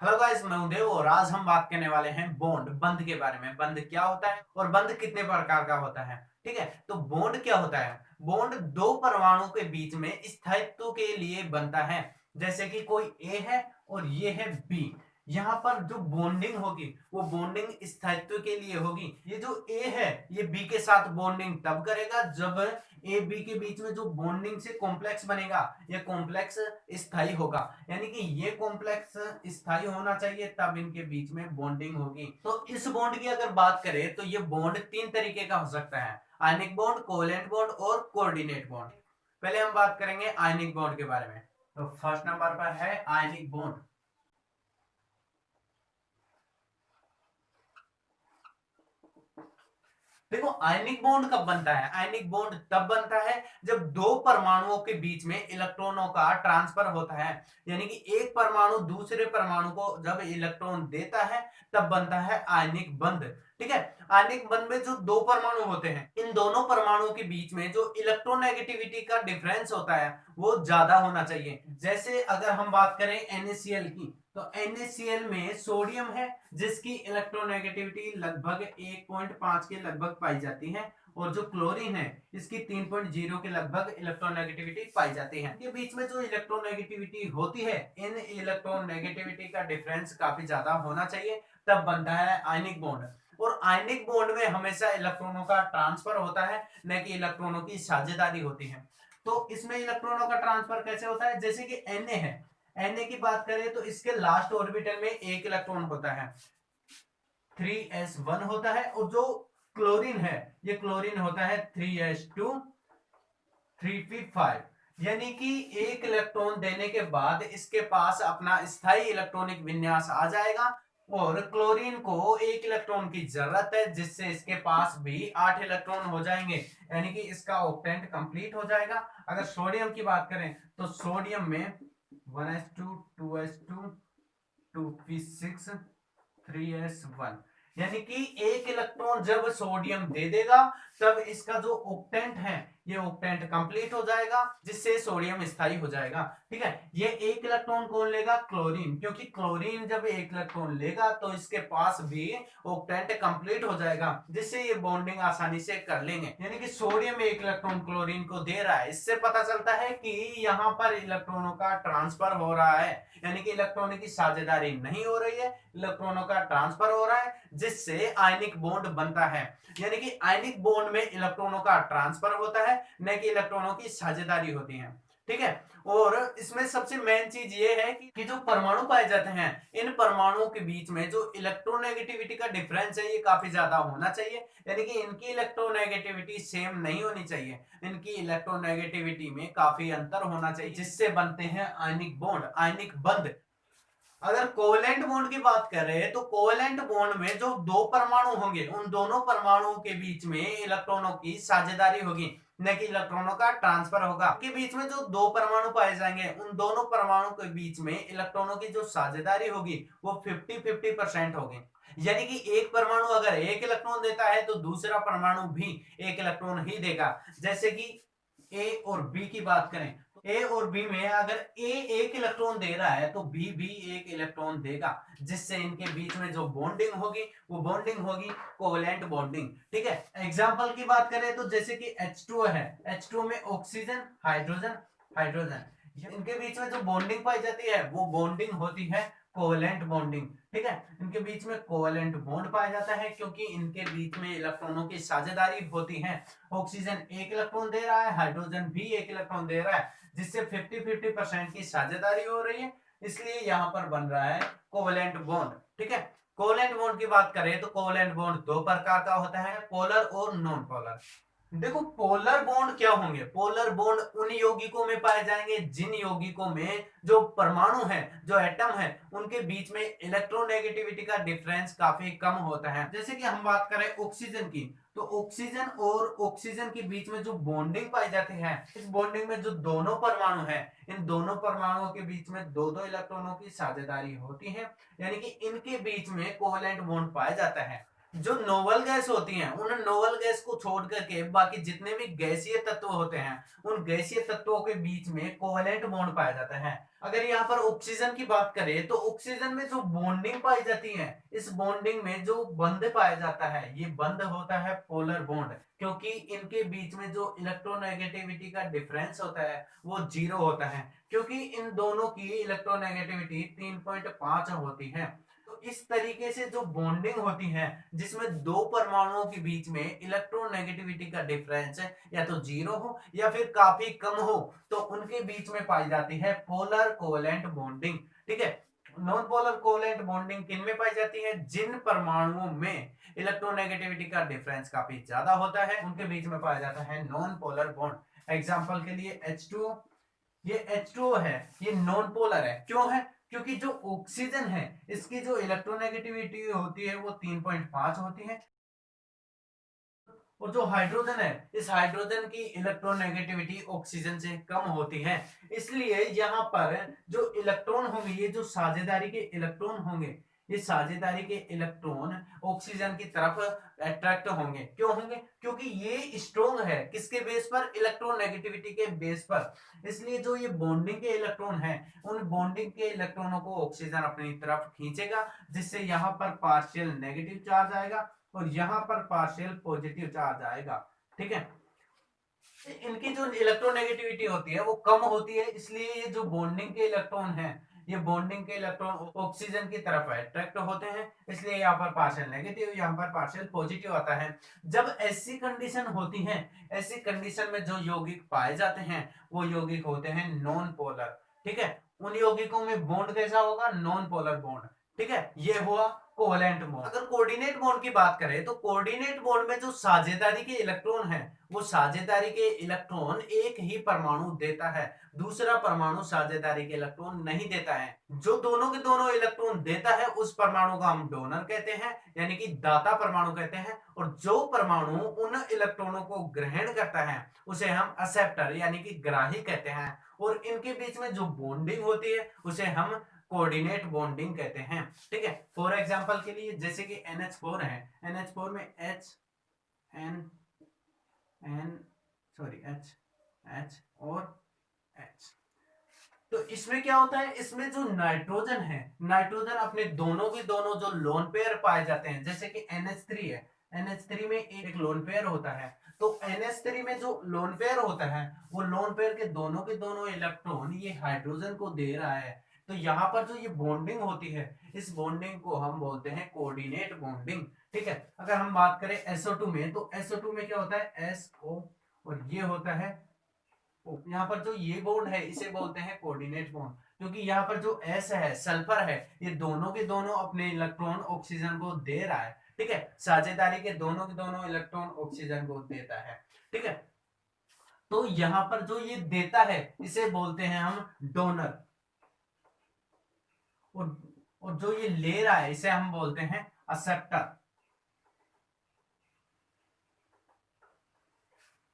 Hello guys, मैं हूं देव और आज हम बात करने वाले हैं बॉन्ड बंध के बारे में। बंध क्या होता है और बंध कितने प्रकार का होता है। ठीक है, तो बॉन्ड क्या होता है। बॉन्ड दो परमाणु के बीच में स्थायित्व के लिए बनता है। जैसे कि कोई ए है और ये है बी। यहाँ पर जो बॉन्डिंग होगी वो बॉन्डिंग स्थायित्व के लिए होगी। ये जो ए है ये बी के साथ बॉन्डिंग तब करेगा जब ए बी के बीच में जो बॉन्डिंग से कॉम्प्लेक्स बनेगा ये कॉम्प्लेक्स स्थायी होगा। यानी कि ये कॉम्प्लेक्स स्थायी होना चाहिए तब इनके बीच में बॉन्डिंग होगी। तो इस बॉन्ड की अगर बात करें तो ये बॉन्ड तीन तरीके का हो सकता है। आयनिक बॉन्ड, कोवेलेंट बॉन्ड और कोऑर्डिनेट बॉन्ड। पहले हम बात करेंगे आयनिक बॉन्ड के बारे में। तो फर्स्ट नंबर पर है आयनिक बॉन्ड। देखो, आयनिक बॉन्ड कब बनता है। आयनिक बॉन्ड तब बनता है जब दो परमाणुओं के बीच में इलेक्ट्रॉनों का ट्रांसफर होता है। यानी कि एक परमाणु दूसरे परमाणु को जब इलेक्ट्रॉन देता है तब बनता है आयनिक बंध। ठीक है, आयनिक बंध में जो दो परमाणु होते हैं इन दोनों परमाणुओं के बीच में जो इलेक्ट्रोनेगेटिविटी का डिफरेंस होता है वो ज्यादा होना चाहिए। जैसे अगर हम बात करें NaCl की, तो NaCl में सोडियम है जिसकी इलेक्ट्रोनेगेटिविटी लगभग 1.5 के लगभग पाई जाती है और जो क्लोरीन है इसकी 3.0 के लगभग इलेक्ट्रोनेगेटिविटी पाई जाती है। इनके बीच में जो इलेक्ट्रोनेगेटिविटी होती है इन इलेक्ट्रोनेगेटिविटी का डिफरेंस काफी ज्यादा होना चाहिए तब बनता है आयनिक बॉन्ड। और आयनिक बॉन्ड में हमेशा इलेक्ट्रॉनों का ट्रांसफर होता है, न कि इलेक्ट्रॉनों की साझेदारी होती है। तो इसमें इलेक्ट्रॉनों का ट्रांसफर कैसे होता है, जैसे कि Na है। Na की बात करें तो इसके लास्ट ऑर्बिटल में एक इलेक्ट्रॉन होता है, 3s1 होता है। और जो क्लोरीन है ये क्लोरीन होता है 3s2 3p5। यानी कि एक इलेक्ट्रॉन देने के बाद इसके पास अपना स्थायी इलेक्ट्रॉनिक विन्यास आ जाएगा। और क्लोरीन को एक इलेक्ट्रॉन की जरूरत है जिससे इसके पास भी 8 इलेक्ट्रॉन हो जाएंगे। यानी कि इसका ऑक्टेंट कंप्लीट हो जाएगा। अगर सोडियम की बात करें तो सोडियम में 1s2 2s2 2p6 3s1। यानी कि एक इलेक्ट्रॉन जब सोडियम दे देगा तब इसका जो ऑक्टेंट है ये ऑक्टेंट कंप्लीट हो जाएगा जिससे सोडियम स्थायी हो जाएगा। ठीक है, ये एक इलेक्ट्रॉन कौन लेगा, क्लोरीन। क्योंकि क्लोरीन जब एक इलेक्ट्रॉन लेगा तो इसके पास भी ऑक्टेंट कंप्लीट हो जाएगा जिससे ये बॉन्डिंग आसानी से कर लेंगे। यानी कि सोडियम एक इलेक्ट्रॉन क्लोरीन को दे रहा है, इससे पता चलता है कि यहाँ पर इलेक्ट्रॉनों का ट्रांसफर हो रहा है। यानी कि इलेक्ट्रॉनों की साझेदारी नहीं हो रही है, इलेक्ट्रॉनों का ट्रांसफर हो रहा है जिससे आयनिक बॉन्ड बनता है। यानी कि आयनिक बॉन्ड में इलेक्ट्रॉनों का ट्रांसफर होता है, न कि इलेक्ट्रॉनों की साझेदारी होती है। ठीक है, और इसमें सबसे मेन चीज ये है कि जो परमाणु पाए जाते हैं इन परमाणुओं के बीच में जो इलेक्ट्रोनेगेटिविटी का डिफरेंस है ये काफी ज्यादा होना चाहिए। यानी कि इनकी इलेक्ट्रोनेगेटिविटी सेम नहीं होनी चाहिए, इनकी इलेक्ट्रोनेगेटिविटी में काफी अंतर होना चाहिए जिससे बनते हैं आयनिक बॉन्ड, आयनिक बंध। अगर कोवेलेंट बॉन्ड की बात करें तो कोवेलेंट बॉन्ड में जो दो परमाणु होंगे उन दोनों परमाणुओं के बीच में इलेक्ट्रॉनों की साझेदारी होगी, न कि इलेक्ट्रॉनों का ट्रांसफर होगा। के बीच में जो दो परमाणु पाए जाएंगे उन दोनों परमाणु के बीच में इलेक्ट्रॉनों की जो साझेदारी होगी वो 50-50% होगी। यानी कि एक परमाणु अगर एक इलेक्ट्रॉन देता है तो दूसरा परमाणु भी एक इलेक्ट्रॉन ही देगा। जैसे कि ए और बी की बात करें, ए और बी में अगर ए एक इलेक्ट्रॉन दे रहा है तो बी भी एक इलेक्ट्रॉन देगा जिससे इनके बीच में जो बॉन्डिंग होगी वो बॉन्डिंग होगी कोवेलेंट बॉन्डिंग। ठीक है, एग्जांपल की बात करें तो जैसे कि H2 है, H2 में ऑक्सीजन हाइड्रोजन हाइड्रोजन, इनके बीच में जो बॉन्डिंग पाई जाती है वो बॉन्डिंग होती है कोवेलेंट बॉन्डिंग। ठीक है, इनके बीच में कोवेलेंट बॉन्ड पाया जाता है क्योंकि इनके बीच में इलेक्ट्रॉनों की साझेदारी होती है। ऑक्सीजन एक इलेक्ट्रॉन दे रहा है, हाइड्रोजन भी एक इलेक्ट्रॉन दे रहा है जिससे 50-50% की साझेदारी हो रही है, इसलिए यहां पर बन रहा है कोवेलेंट बॉन्ड। ठीक है, कोवेलेंट बॉन्ड की बात करें तो कोवेलेंट बॉन्ड दो प्रकार का होता है, पोलर और नॉन पोलर। देखो, पोलर बॉन्ड क्या होंगे, पोलर बॉन्ड उन यौगिकों में पाए जाएंगे जिन यौगिकों में जो परमाणु है, जो एटम है, उनके बीच में इलेक्ट्रोनेगेटिविटी का डिफरेंस काफी कम होता है। जैसे कि हम बात करें ऑक्सीजन की, तो ऑक्सीजन और ऑक्सीजन के बीच में जो बॉन्डिंग पाई जाती है, इस बॉन्डिंग में जो दोनों परमाणु है इन दोनों परमाणुओं के बीच में दो दो इलेक्ट्रॉनों की साझेदारी होती है। यानी कि इनके बीच में कोवेलेंट बॉन्ड पाया जाता है। जो नोबल गैस होती हैं उन नोबल गैस को छोड़ करके बाकी जितने भी गैसीय तत्व होते हैं उन गैसीय तत्वों के बीच में कोवेलेंट बॉन्ड पाया जाता है। अगर यहाँ पर ऑक्सीजन की बात करें तो ऑक्सीजन में जो बॉन्डिंग पाई जाती है, इस बॉन्डिंग में जो बंध पाया जाता है ये बंध होता है पोलर बॉन्ड, क्योंकि इनके बीच में जो इलेक्ट्रोनेगेटिविटी का डिफरेंस होता है वो 0 होता है, क्योंकि इन दोनों की इलेक्ट्रोनेगेटिविटी 3.5 होती है। तो इस तरीके से जो बॉन्डिंग होती है जिसमें दो परमाणुओं के बीच में इलेक्ट्रोनेगेटिविटी का डिफरेंस या तो 0 हो या फिर काफी कम हो, तो उनके बीच में पाई जाती है पोलर कोवेलेंट बॉन्डिंग। ठीक है, नॉन पोलर कोवेलेंट बॉन्डिंग किन में पाई जाती है? जिन परमाणुओं में इलेक्ट्रोनेगेटिविटी का डिफरेंस काफी ज्यादा होता है उनके बीच में पाया जाता है नॉन पोलर बॉन्ड। एग्जांपल के लिए H2O, ये H2O है, ये नॉन पोलर है। क्यों है? क्योंकि जो ऑक्सीजन है इसकी जो इलेक्ट्रोनेगेटिविटी होती है वो 3.5 होती है, और जो हाइड्रोजन है इस हाइड्रोजन की इलेक्ट्रोनेगेटिविटी ऑक्सीजन से कम होती है। इसलिए यहाँ पर जो इलेक्ट्रॉन होंगे, ये जो साझेदारी के इलेक्ट्रॉन होंगे, ये साझेदारी के इलेक्ट्रॉन ऑक्सीजन की तरफ अट्रैक्ट होंगे। क्यों होंगे? क्योंकि ये स्ट्रॉन्ग है किसके बेस पर? इलेक्ट्रोनेगेटिविटी के बेस पर। इसलिए जो ये बॉन्डिंग के इलेक्ट्रॉन है उन बॉन्डिंग के इलेक्ट्रॉनों को ऑक्सीजन अपनी तरफ खींचेगा, जिससे यहाँ पर पार्शियल नेगेटिव चार्ज आएगा और यहां पर पार्शियल पॉजिटिव चार्ज आएगा। ठीक है, इनकी जो इलेक्ट्रोनेगेटिविटी होती है वो कम होती है, इसलिए ये जो बॉन्डिंग के इलेक्ट्रॉन हैं, ये बॉन्डिंग के इलेक्ट्रॉन ऑक्सीजन की तरफ अट्रैक्ट होते हैं, इसलिए यहाँ पर पार्शियल नेगेटिव, यहाँ पर पार्शियल पॉजिटिव आता है। जब ऐसी कंडीशन होती है, ऐसी कंडीशन में जो यौगिक पाए जाते हैं वो यौगिक होते हैं नॉन पोलर। ठीक है, उन यौगिकों में बॉन्ड कैसा होगा? Non polar bond. ठीक है, ये हुआ कोवेलेंट बॉन्ड। अगर कोऑर्डिनेट बॉन्ड की बात करें तो कोऑर्डिनेट बॉन्ड में जो साझेदारी के इलेक्ट्रॉन है वो साझेदारी के इलेक्ट्रॉन एक ही परमाणु देता है, दूसरा परमाणु साझेदारी के इलेक्ट्रॉन नहीं देता है। जो दोनों के दोनों इलेक्ट्रॉन देता है उस परमाणु को हम डोनर कहते हैं, यानी कि दाता परमाणु कहते हैं, और जो परमाणु उन इलेक्ट्रॉनों को ग्रहण करता है उसे हम एक्सेप्टर यानी कि ग्राही कहते हैं, और इनके बीच में जो बॉन्डिंग होती है उसे हम कोऑर्डिनेट बॉन्डिंग कहते हैं। ठीक है, फॉर एग्जांपल के लिए जैसे कि NH4 है, NH4 में H N N sorry H H और H, तो इसमें क्या होता है? इसमें जो नाइट्रोजन है, नाइट्रोजन अपने दोनों के दोनों जो लोन पेयर पाए जाते हैं, जैसे कि NH3 है, NH3 में एक लोन पेयर होता है, तो NH3 में जो लोन पेयर होता है वो लोन पेयर के दोनों इलेक्ट्रॉन ये हाइड्रोजन को दे रहा है। तो यहाँ पर जो ये बॉन्डिंग होती है इस बॉन्डिंग को हम बोलते हैं कोऑर्डिनेट बॉन्डिंग। ठीक है, अगर हम बात करें SO2 में, तो SO2 में क्या होता है? SO, और ये होता है यहाँ पर जो ये बॉन्ड है इसे बोलते हैं कोऑर्डिनेट बॉन्ड, क्योंकि यहाँ पर जो S है, सल्फर है, ये दोनों के दोनों अपने इलेक्ट्रॉन ऑक्सीजन को दे रहा है। ठीक है, साझेदारी के दोनों इलेक्ट्रॉन ऑक्सीजन को देता है। ठीक है, तो यहाँ पर जो ये देता है इसे बोलते हैं हम डोनर, और जो ये ले रहा है इसे हम बोलते हैं एक्सेप्टर।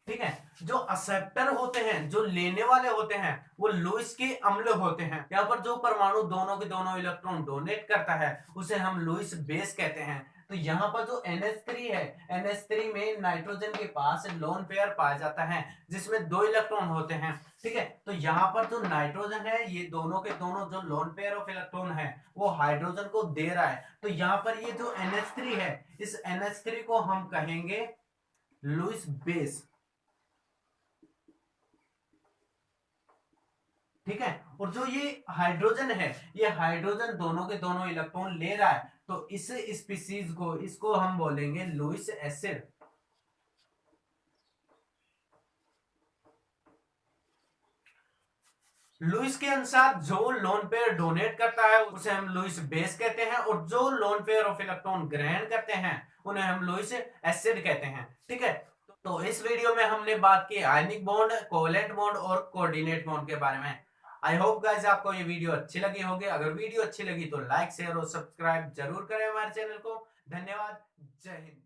ठीक है, जो एक्सेप्टर होते हैं, जो लेने वाले होते हैं, वो लुईस के अम्ल होते हैं। यहाँ पर जो परमाणु दोनों के दोनों इलेक्ट्रॉन डोनेट करता है उसे हम लुईस बेस कहते हैं। तो यहाँ पर जो NH3 है, NH3 में नाइट्रोजन के पास लोन पेयर पाया जाता है जिसमें 2 इलेक्ट्रॉन होते हैं। ठीक है, तो यहाँ पर जो नाइट्रोजन है ये दोनों के दोनों जो लोन पेयर ऑफ इलेक्ट्रॉन है वो हाइड्रोजन को दे रहा है। तो यहाँ पर ये जो NH3 है, इस NH3 को हम कहेंगे लुईस बेस। ठीक है, और जो ये हाइड्रोजन है, ये हाइड्रोजन दोनों के दोनों इलेक्ट्रॉन ले रहा है, तो इस स्पीसीज को, इसको हम बोलेंगे लुईस एसिड। लुईस के अनुसार जो लोन पेयर डोनेट करता है उसे हम लुईस बेस कहते हैं, और जो लोन पेयर ऑफ इलेक्ट्रॉन ग्रहण करते हैं उन्हें हम लुईस एसिड कहते हैं। ठीक है, तो इस वीडियो में हमने बात की आयनिक बॉन्ड, कोवेलेंट बॉन्ड और कोऑर्डिनेट बॉन्ड के बारे में। आई होप गाइस आपको ये वीडियो अच्छी लगी होगी। अगर वीडियो अच्छी लगी तो लाइक शेयर और सब्सक्राइब जरूर करें हमारे चैनल को। धन्यवाद, जय हिंद।